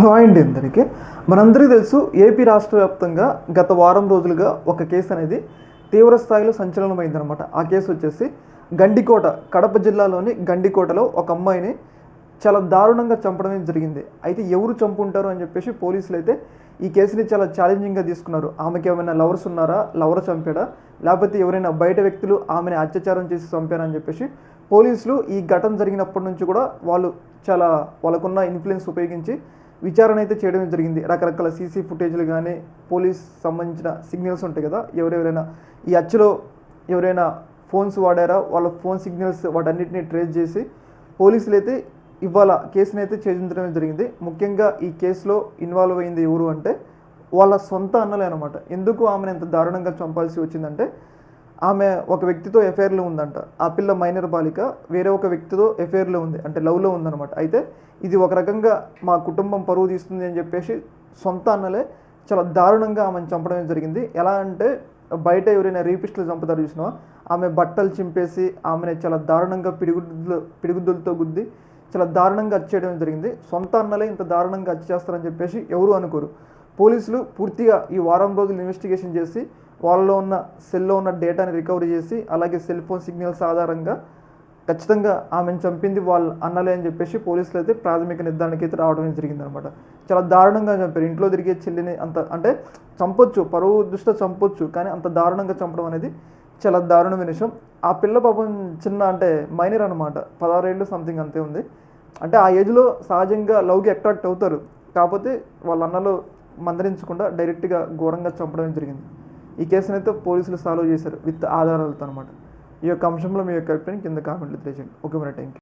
Hi అండి అందరికీ. మనందరికీ తెలుసు ఏపీ రాష్ట్ర వ్యాప్తంగా గత వారం రోజులుగా ఒక కేసు అనేది తీవ్ర స్థాయిలో సంచలనమైందనమాట. ఆ కేసు వచ్చేసి గండికోట, కడప జిల్లాలోని గండికోటలో ఒక అమ్మాయిని చాలా దారుణంగా చంపడం జరిగింది. అయితే ఎవరు చంపుంటారు అని చెప్పేసి పోలీసులు అయితే ఈ కేసుని చాలా ఛాలెంజింగ్గా తీసుకున్నారు. ఆమెకి ఏమైనా లవర్స్ ఉన్నారా, లవర్ చంపాడా, లేకపోతే ఎవరైనా బయట వ్యక్తులు ఆమెను అత్యాచారం చేసి చంపారని చెప్పేసి పోలీసులు ఈ ఘటన జరిగినప్పటి నుంచి కూడా చాలా వాళ్ళకున్న ఇన్ఫ్లుయెన్స్ ఉపయోగించి విచారణ అయితే చేయడం జరిగింది. రకరకాల సీసీ ఫుటేజ్లు కానీ, పోలీస్ సంబంధించిన సిగ్నల్స్ ఉంటాయి కదా, ఎవరెవరైనా ఈ అచ్చులో ఎవరైనా ఫోన్స్ వాడారా, వాళ్ళ ఫోన్ సిగ్నల్స్ వాటన్నిటిని ట్రేస్ చేసి పోలీసులు అయితే ఇవాళ కేసుని అయితే ఛేదించడం జరిగింది. ముఖ్యంగా ఈ కేసులో ఇన్వాల్వ్ అయింది ఎవరు అంటే వాళ్ళ సొంత అన్నలే అనమాట. ఎందుకు ఆమెను ఎంత దారుణంగా చంపాల్సి వచ్చిందంటే ఆమె ఒక వ్యక్తితో ఎఫ్ఐఆర్లో ఉందంట. ఆ పిల్ల మైనర్ బాలిక వేరే ఒక వ్యక్తితో ఎఫ్ఐఆర్లో ఉంది, అంటే లవ్లో ఉందన్నమాట. అయితే ఇది ఒక రకంగా మా కుటుంబం పరువు తీస్తుంది అని చెప్పేసి సొంత అన్నలే చాలా దారుణంగా ఆమెను చంపడం జరిగింది. ఎలా అంటే బయట ఎవరైనా రీపిస్టులు చంపుతారు చూసినా, ఆమె బట్టలు చింపేసి ఆమెను చాలా దారుణంగా పిడిగుద్దులతో గుద్ది చాలా దారుణంగా హత్య చేయడం జరిగింది. సొంత అన్నలే ఇంత దారుణంగా హత్య చేస్తారని చెప్పేసి ఎవరు అనుకోరు. పోలీసులు పూర్తిగా ఈ వారం రోజులు ఇన్వెస్టిగేషన్ చేసి వాళ్ళలో ఉన్న సెల్లో ఉన్న డేటాని రికవరీ చేసి, అలాగే సెల్ ఫోన్ సిగ్నల్స్ ఆధారంగా ఖచ్చితంగా ఆమెను చంపింది వాళ్ళ అన్నలే అని చెప్పేసి పోలీసులు అయితే ప్రాథమిక నిర్ధారణకి అయితే రావడం జరిగిందనమాట. చాలా దారుణంగా చంపారు. ఇంట్లో తిరిగే చెల్లిని అంత అంటే చంపొచ్చు, పరువు దృష్ట్యా చంపొచ్చు, కానీ అంత దారుణంగా చంపడం అనేది చాలా దారుణమైన విషయం. ఆ పిల్ల పాపం చిన్న అంటే మైనర్ అనమాట, 16 ఏళ్ళు సంథింగ్ అంతే ఉంది. అంటే ఆ ఏజ్లో సహజంగా లవ్కి అట్రాక్ట్ అవుతారు. కాకపోతే వాళ్ళ అన్నలు మందలించకుండా డైరెక్ట్గా ఘోరంగా చంపడం జరిగింది. ఈ కేసును అయితే పోలీసులు సాల్వ్ చేశారు విత్ ఆధారాలతో అనమాట. ఈ యొక్క అంశంలో మీ యొక్క అభిప్రాయం కింద కామెంట్లు తెలియజేయండి. ఓకే, మరి థ్యాంక్ యూ.